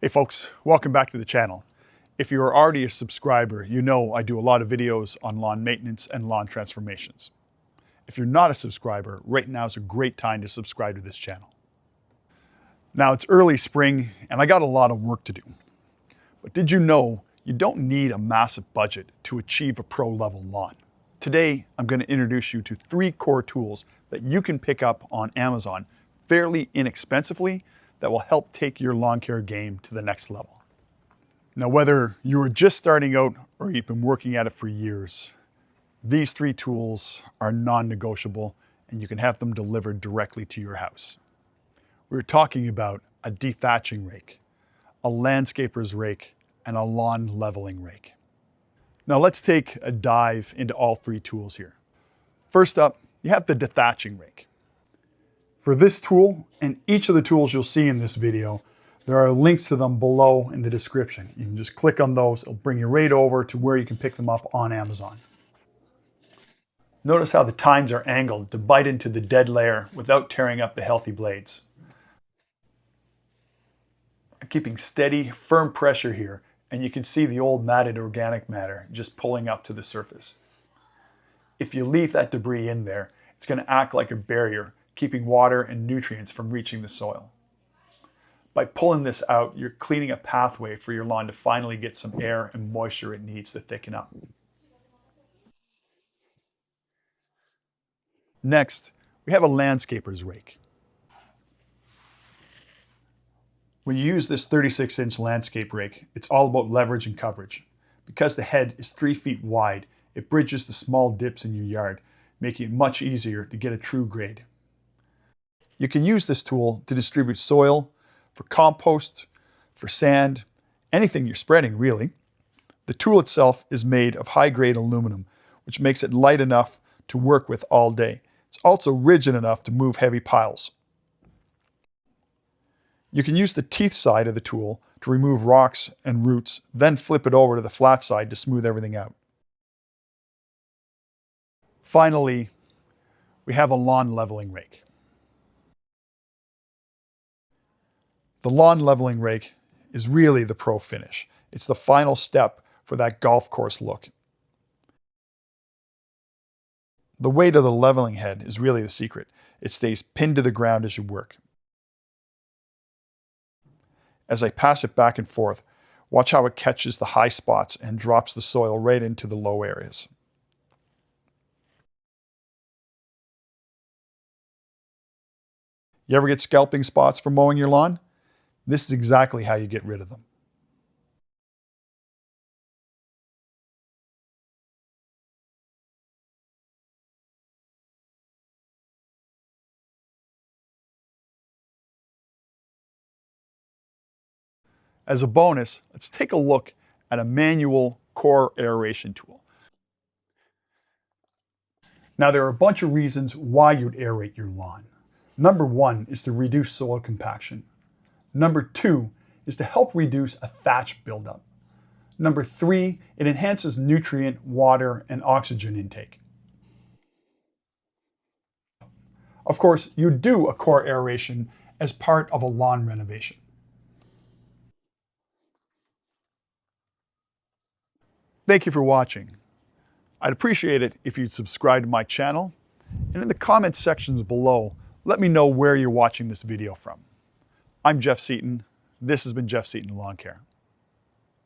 Hey folks, welcome back to the channel. If you are already a subscriber, you know I do a lot of videos on lawn maintenance and lawn transformations. If you're not a subscriber, right now is a great time to subscribe to this channel. Now it's early spring and I got a lot of work to do. But did you know you don't need a massive budget to achieve a pro level lawn? Today, I'm going to introduce you to 3 core tools that you can pick up on Amazon fairly inexpensively that will help take your lawn care game to the next level. Now, whether you are just starting out or you've been working at it for years, these 3 tools are non-negotiable and you can have them delivered directly to your house. We're talking about a dethatching rake, a landscaper's rake, and a lawn leveling rake. Now let's take a dive into all 3 tools here. First up, you have the dethatching rake. For this tool and each of the tools you'll see in this video, there are links to them below in the description. You can just click on those, it'll bring you right over to where you can pick them up on Amazon. Notice how the tines are angled to bite into the dead layer without tearing up the healthy blades. I'm keeping steady, firm pressure here, and you can see the old matted organic matter just pulling up to the surface. If you leave that debris in there, it's going to act like a barrier, keeping water and nutrients from reaching the soil. By pulling this out, you're cleaning a pathway for your lawn to finally get some air and moisture it needs to thicken up. Next, we have a landscaper's rake. When you use this 36-inch landscape rake, it's all about leverage and coverage. Because the head is 3 feet wide, it bridges the small dips in your yard, making it much easier to get a true grade. You can use this tool to distribute soil, for compost, for sand, anything you're spreading really. The tool itself is made of high-grade aluminum, which makes it light enough to work with all day. It's also rigid enough to move heavy piles. You can use the teeth side of the tool to remove rocks and roots, then flip it over to the flat side to smooth everything out. Finally, we have a lawn leveling rake. The lawn leveling rake is really the pro finish. It's the final step for that golf course look. The weight of the leveling head is really the secret. It stays pinned to the ground as you work. As I pass it back and forth, watch how it catches the high spots and drops the soil right into the low areas. You ever get scalping spots from mowing your lawn? This is exactly how you get rid of them. As a bonus, let's take a look at a manual core aeration tool. Now there are a bunch of reasons why you'd aerate your lawn. Number 1 is to reduce soil compaction. Number 2 is to help reduce a thatch buildup. Number 3, it enhances nutrient, water, and oxygen intake. Of course, you do a core aeration as part of a lawn renovation. Thank you for watching. I'd appreciate it if you'd subscribe to my channel, and in the comments sections below, let me know where you're watching this video from. I'm Jeff Seeton. This has been Jeff Seeton Lawn Care.